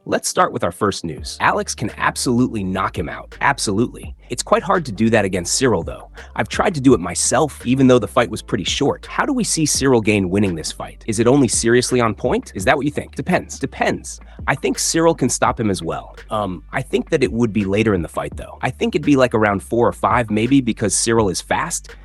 Let's start with our first news. Alex can absolutely knock him out. Absolutely. It's quite hard to do that against Cyril, though. I've tried to do it myself, even though the fight was pretty short. How do we see Cyril Gane winning this fight? Is it only seriously on point? Is that what you think? Depends. I think Cyril can stop him as well. I think that it would be later in the fight, though. I think it'd be like around 4 or 5, maybe, because Cyril is fast.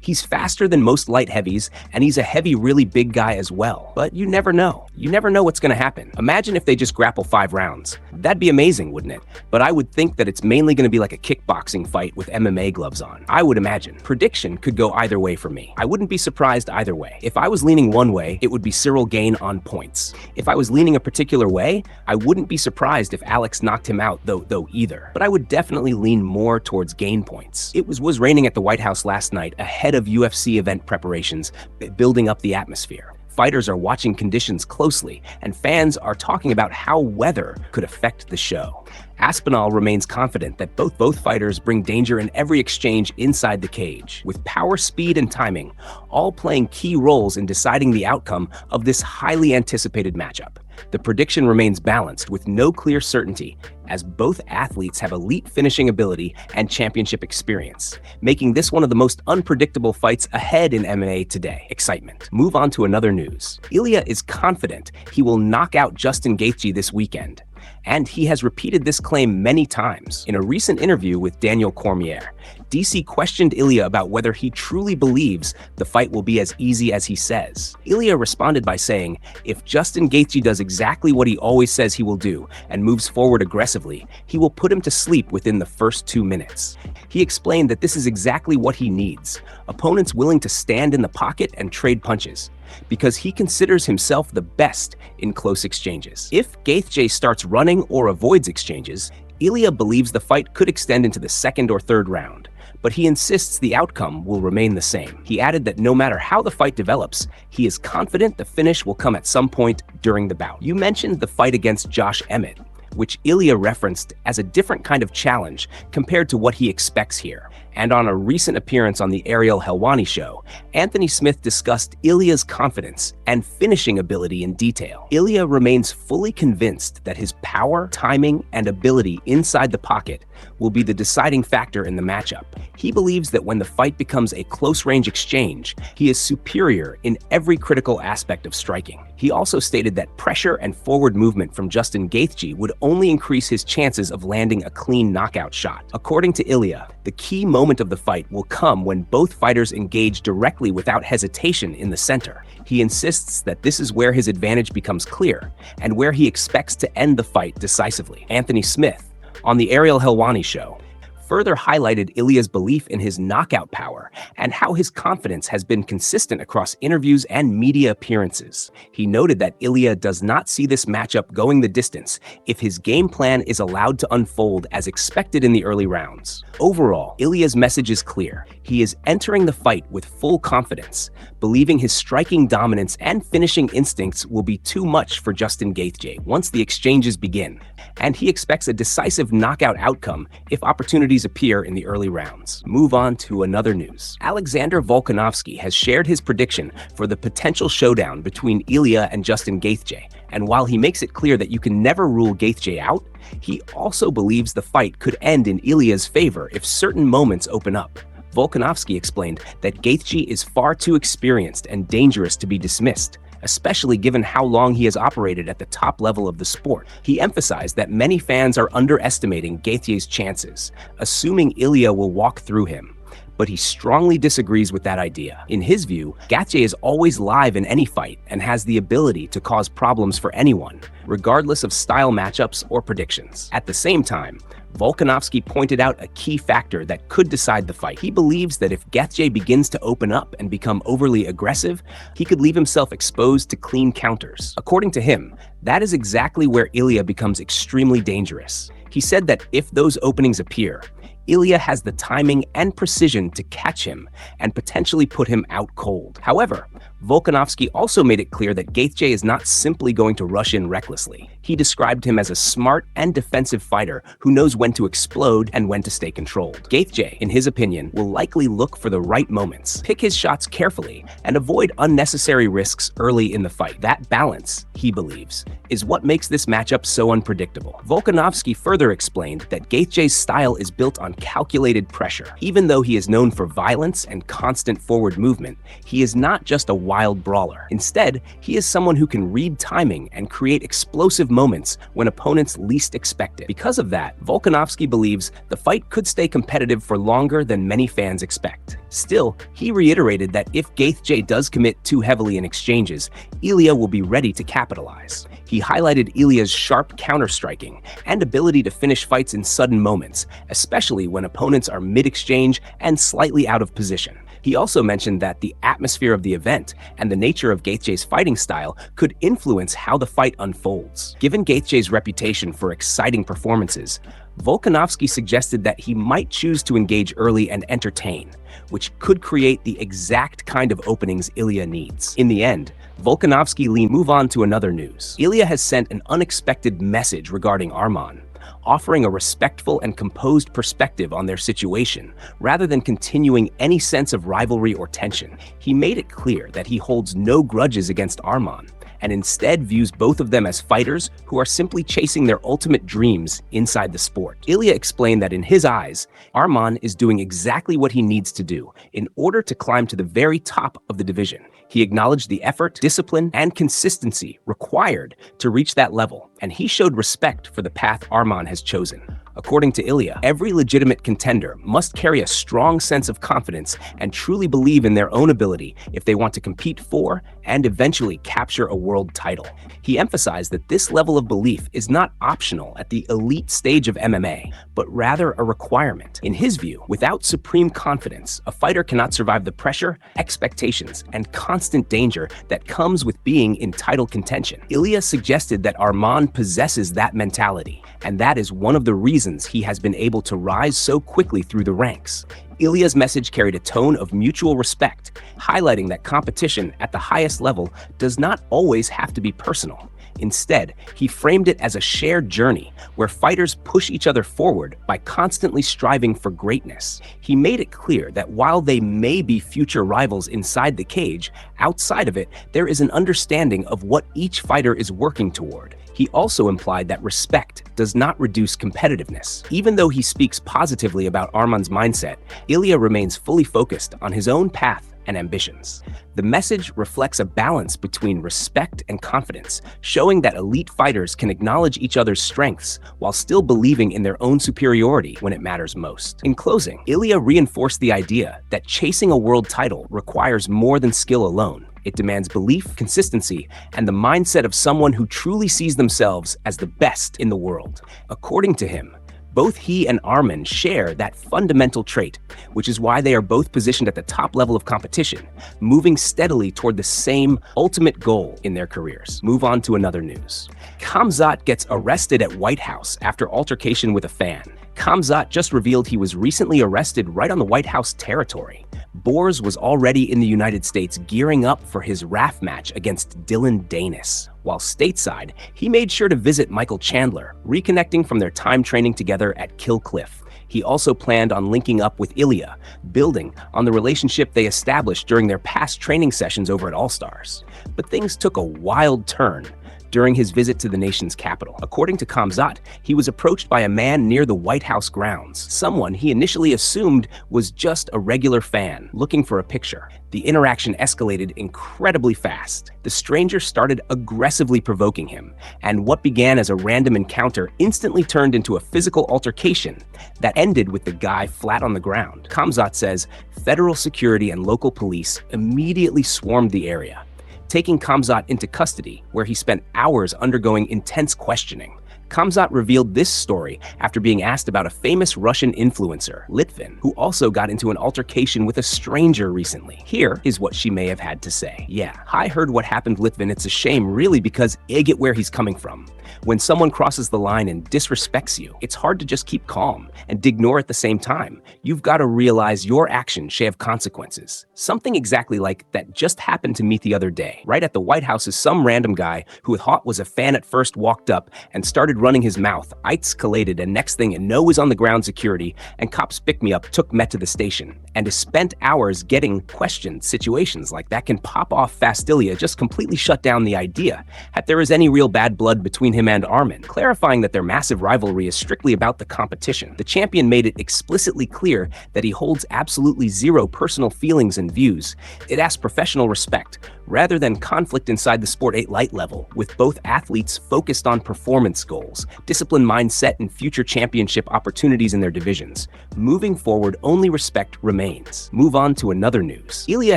He's faster than most light heavies, and he's a heavy, really big guy as well. But you never know. You never know what's gonna happen. Imagine if they just grapple 5 rounds. That'd be amazing, wouldn't it? But I would think that it's mainly gonna be like a kickboxing fight with MMA gloves on. I would imagine. Prediction could go either way for me. I wouldn't be surprised either way. If I was leaning one way, it would be Cyril Gane on points. If I was leaning a particular way, I wouldn't be surprised if Alex knocked him out, though either. But I would definitely lean more towards Gane points. It was raining at the White House last night ahead of UFC event preparations, building up the atmosphere. Fighters are watching conditions closely, and fans are talking about how weather could affect the show. Aspinall remains confident that both fighters bring danger in every exchange inside the cage, with power, speed, and timing all playing key roles in deciding the outcome of this highly anticipated matchup. The prediction remains balanced, with no clear certainty, as both athletes have elite finishing ability and championship experience, making this one of the most unpredictable fights ahead in MMA today. Excitement. Move on to another news. Ilia is confident he will knock out Justin Gaethje this weekend, and he has repeated this claim many times. In a recent interview with Daniel Cormier, DC questioned Ilia about whether he truly believes the fight will be as easy as he says. Ilia responded by saying, if Justin Gaethje does exactly what he always says he will do and moves forward aggressively, he will put him to sleep within the first 2 minutes. He explained that this is exactly what he needs, opponents willing to stand in the pocket and trade punches, because he considers himself the best in close exchanges. If Gaethje starts running or avoids exchanges, Ilia believes the fight could extend into the 2nd or 3rd round, but he insists the outcome will remain the same. He added that no matter how the fight develops, he is confident the finish will come at some point during the bout. You mentioned the fight against Josh Emmett, which Ilia referenced as a different kind of challenge compared to what he expects here. And on a recent appearance on the Ariel Helwani show, Anthony Smith discussed Ilia's confidence and finishing ability in detail. Ilia remains fully convinced that his power, timing, and ability inside the pocket will be the deciding factor in the matchup. He believes that when the fight becomes a close-range exchange, he is superior in every critical aspect of striking. He also stated that pressure and forward movement from Justin Gaethje would only increase his chances of landing a clean knockout shot. According to Ilia, the key moment of the fight will come when both fighters engage directly without hesitation in the center. He insists that this is where his advantage becomes clear and where he expects to end the fight decisively. Anthony Smith, on the Ariel Helwani show, further highlighted Ilia's belief in his knockout power and how his confidence has been consistent across interviews and media appearances. He noted that Ilia does not see this matchup going the distance if his game plan is allowed to unfold as expected in the early rounds. Overall, Ilia's message is clear. He is entering the fight with full confidence, believing his striking dominance and finishing instincts will be too much for Justin Gaethje once the exchanges begin, and he expects a decisive knockout outcome if opportunities appear in the early rounds. Move on to another news. Alexander Volkanovski has shared his prediction for the potential showdown between Ilia and Justin Gaethje, and while he makes it clear that you can never rule Gaethje out, he also believes the fight could end in Ilia's favor if certain moments open up. Volkanovski explained that Gaethje is far too experienced and dangerous to be dismissed, especially given how long he has operated at the top level of the sport. He emphasized that many fans are underestimating Gaethje's chances, assuming Ilia will walk through him. But he strongly disagrees with that idea. In his view, Gaethje is always live in any fight and has the ability to cause problems for anyone, regardless of style matchups or predictions. At the same time, Volkanovski pointed out a key factor that could decide the fight. He believes that if Gaethje begins to open up and become overly aggressive, he could leave himself exposed to clean counters. According to him, that is exactly where Ilia becomes extremely dangerous. He said that if those openings appear, Ilia has the timing and precision to catch him and potentially put him out cold. However, Volkanovski also made it clear that Gaethje is not simply going to rush in recklessly. He described him as a smart and defensive fighter who knows when to explode and when to stay controlled. Gaethje, in his opinion, will likely look for the right moments, pick his shots carefully, and avoid unnecessary risks early in the fight. That balance, he believes, is what makes this matchup so unpredictable. Volkanovski further explained that Gaethje's style is built on calculated pressure. Even though he is known for violence and constant forward movement, he is not just a wild brawler. Instead, he is someone who can read timing and create explosive moments when opponents least expect it. Because of that, Volkanovski believes the fight could stay competitive for longer than many fans expect. Still, he reiterated that if Gaethje does commit too heavily in exchanges, Ilia will be ready to capitalize. He highlighted Ilia's sharp counter-striking and ability to finish fights in sudden moments, especially when opponents are mid-exchange and slightly out of position. He also mentioned that the atmosphere of the event and the nature of Gaethje's fighting style could influence how the fight unfolds. Given Gaethje's reputation for exciting performances, Volkanovski suggested that he might choose to engage early and entertain, which could create the exact kind of openings Ilia needs. In the end, Volkanovski move on to another news. Ilia has sent an unexpected message regarding Arman, offering a respectful and composed perspective on their situation, rather than continuing any sense of rivalry or tension. He made it clear that he holds no grudges against Arman, and instead views both of them as fighters who are simply chasing their ultimate dreams inside the sport. Ilia explained that in his eyes, Arman is doing exactly what he needs to do in order to climb to the very top of the division. He acknowledged the effort, discipline, and consistency required to reach that level, and he showed respect for the path Arman has chosen. According to Ilia, every legitimate contender must carry a strong sense of confidence and truly believe in their own ability if they want to compete for and eventually capture a world title. He emphasized that this level of belief is not optional at the elite stage of MMA, but rather a requirement. In his view, without supreme confidence, a fighter cannot survive the pressure, expectations, and constant danger that comes with being in title contention. Ilia suggested that Arman possesses that mentality, and that is one of the reasons he has been able to rise so quickly through the ranks. Ilia's message carried a tone of mutual respect, highlighting that competition at the highest level does not always have to be personal. Instead, he framed it as a shared journey where fighters push each other forward by constantly striving for greatness. He made it clear that while they may be future rivals inside the cage, outside of it, there is an understanding of what each fighter is working toward. He also implied that respect does not reduce competitiveness. Even though he speaks positively about Arman's mindset, Ilia remains fully focused on his own path and ambitions. The message reflects a balance between respect and confidence, showing that elite fighters can acknowledge each other's strengths while still believing in their own superiority when it matters most. In closing, Ilia reinforced the idea that chasing a world title requires more than skill alone. It demands belief, consistency, and the mindset of someone who truly sees themselves as the best in the world. According to him, both he and Arman share that fundamental trait, which is why they are both positioned at the top level of competition, moving steadily toward the same ultimate goal in their careers. Move on to another news. Khamzat gets arrested at White House after altercation with a fan. Khamzat just revealed he was recently arrested right on the White House territory. Boers was already in the United States gearing up for his RAF match against Dylan Danis. While stateside, he made sure to visit Michael Chandler, reconnecting from their time training together at Kill Cliff. He also planned on linking up with Ilia, building on the relationship they established during their past training sessions over at All Stars. But things took a wild turn during his visit to the nation's capital. According to Khamzat, he was approached by a man near the White House grounds, someone he initially assumed was just a regular fan looking for a picture. The interaction escalated incredibly fast. The stranger started aggressively provoking him, and what began as a random encounter instantly turned into a physical altercation that ended with the guy flat on the ground. Khamzat says federal security and local police immediately swarmed the area, taking Khamzat into custody, where he spent hours undergoing intense questioning. Khamzat revealed this story after being asked about a famous Russian influencer, Litvin, who also got into an altercation with a stranger recently. Here is what she may have had to say. "Yeah, I heard what happened, Litvin. It's a shame, really, because I get where he's coming from. When someone crosses the line and disrespects you, it's hard to just keep calm and ignore at the same time. You've got to realize your actions should have consequences." Something exactly like that just happened to me the other day. Right at the White House is some random guy who thought was a fan at first walked up and started running his mouth. I escalated, and next thing I know is on the ground security, and cops picked me up, took me to the station, and has spent hours getting questioned. Situations like that can pop off fast. Ilia just completely shut down the idea that there is any real bad blood between him and Armin, clarifying that their massive rivalry is strictly about the competition. The champion made it explicitly clear that he holds absolutely zero personal feelings and views. It asks professional respect rather than conflict inside the sport at light level, with both athletes focused on performance goals, disciplined mindset, and future championship opportunities in their divisions. Moving forward, only respect remains. Move on to another news. Ilia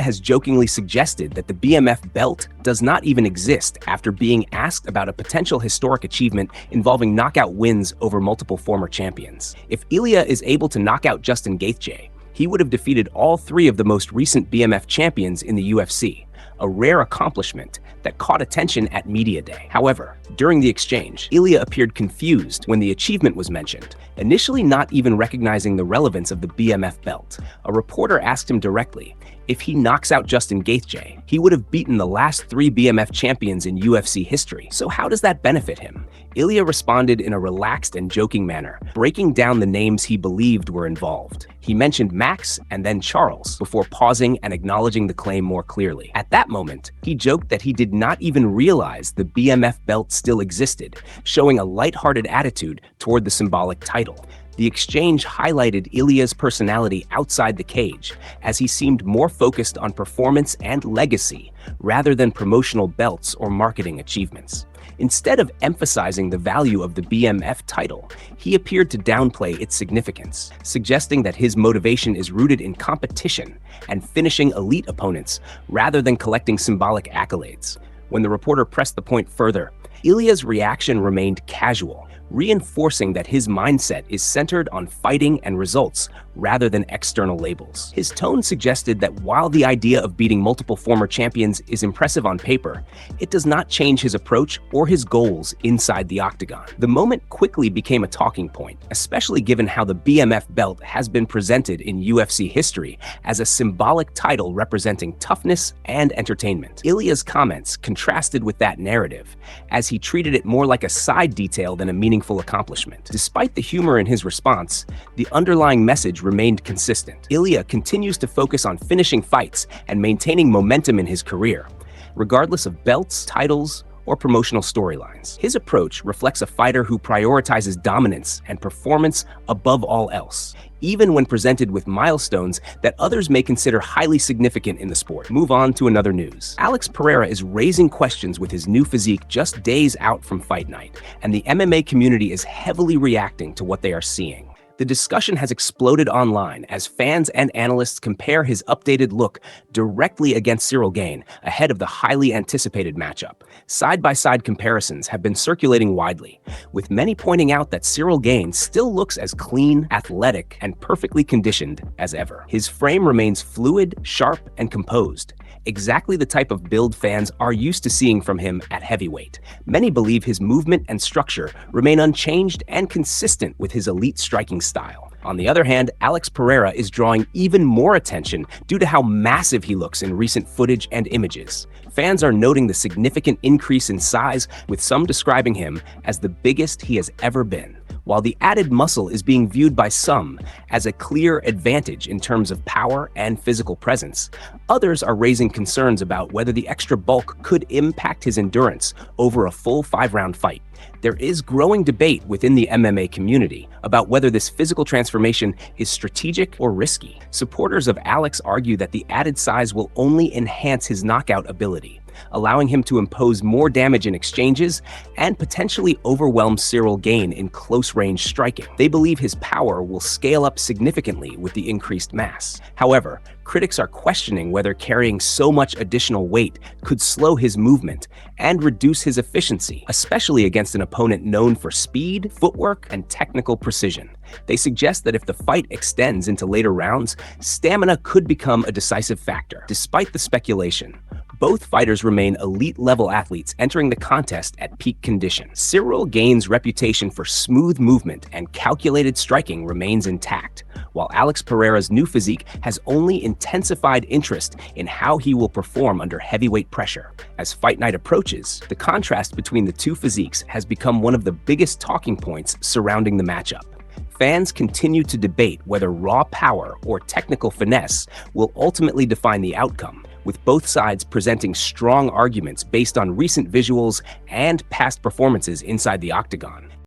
has jokingly suggested that the BMF belt does not even exist after being asked about a potential historic achievement involving knockout wins over multiple former champions. If Ilia is able to knock out Justin Gaethje, he would have defeated all three of the most recent BMF champions in the UFC, a rare accomplishment that caught attention at Media Day. However, during the exchange, Ilia appeared confused when the achievement was mentioned, initially not even recognizing the relevance of the BMF belt. A reporter asked him directly if he knocks out Justin Gaethje, he would have beaten the last three BMF champions in UFC history. So how does that benefit him? Ilia responded in a relaxed and joking manner, breaking down the names he believed were involved. He mentioned Max and then Charles before pausing and acknowledging the claim more clearly. At that moment, he joked that he did not even realize the BMF belt still existed, showing a lighthearted attitude toward the symbolic title. The exchange highlighted Ilia's personality outside the cage, as he seemed more focused on performance and legacy rather than promotional belts or marketing achievements. Instead of emphasizing the value of the BMF title, he appeared to downplay its significance, suggesting that his motivation is rooted in competition and finishing elite opponents rather than collecting symbolic accolades. When the reporter pressed the point further, Ilia's reaction remained casual, reinforcing that his mindset is centered on fighting and results rather than external labels. His tone suggested that while the idea of beating multiple former champions is impressive on paper, it does not change his approach or his goals inside the octagon. The moment quickly became a talking point, especially given how the BMF belt has been presented in UFC history as a symbolic title representing toughness and entertainment. Ilia's comments contrasted with that narrative, as he treated it more like a side detail than a meaningful accomplishment. Despite the humor in his response, the underlying message remained consistent. Ilia continues to focus on finishing fights and maintaining momentum in his career, regardless of belts, titles, or promotional storylines. His approach reflects a fighter who prioritizes dominance and performance above all else, even when presented with milestones that others may consider highly significant in the sport. Move on to another news. Alex Pereira is raising questions with his new physique just days out from fight night, and the MMA community is heavily reacting to what they are seeing. The discussion has exploded online as fans and analysts compare his updated look directly against Ciryl Gane ahead of the highly anticipated matchup. Side-by-side comparisons have been circulating widely, with many pointing out that Ciryl Gane still looks as clean, athletic, and perfectly conditioned as ever. His frame remains fluid, sharp, and composed, exactly the type of build fans are used to seeing from him at heavyweight. Many believe his movement and structure remain unchanged and consistent with his elite striking style. On the other hand, Alex Pereira is drawing even more attention due to how massive he looks in recent footage and images. Fans are noting the significant increase in size, with some describing him as the biggest he has ever been. While the added muscle is being viewed by some as a clear advantage in terms of power and physical presence, others are raising concerns about whether the extra bulk could impact his endurance over a full 5-round fight. There is growing debate within the MMA community about whether this physical transformation is strategic or risky. Supporters of Alex argue that the added size will only enhance his knockout ability, allowing him to impose more damage in exchanges and potentially overwhelm Cyril Gane in close-range striking. They believe his power will scale up significantly with the increased mass. However, critics are questioning whether carrying so much additional weight could slow his movement and reduce his efficiency, especially against an opponent known for speed, footwork, and technical precision. They suggest that if the fight extends into later rounds, stamina could become a decisive factor. Despite the speculation, both fighters remain elite-level athletes entering the contest at peak condition. Cyril Gane's reputation for smooth movement and calculated striking remains intact, while Alex Pereira's new physique has only intensified interest in how he will perform under heavyweight pressure. As fight night approaches, the contrast between the two physiques has become one of the biggest talking points surrounding the matchup. Fans continue to debate whether raw power or technical finesse will ultimately define the outcome, with both sides presenting strong arguments based on recent visuals and past performances inside the octagon.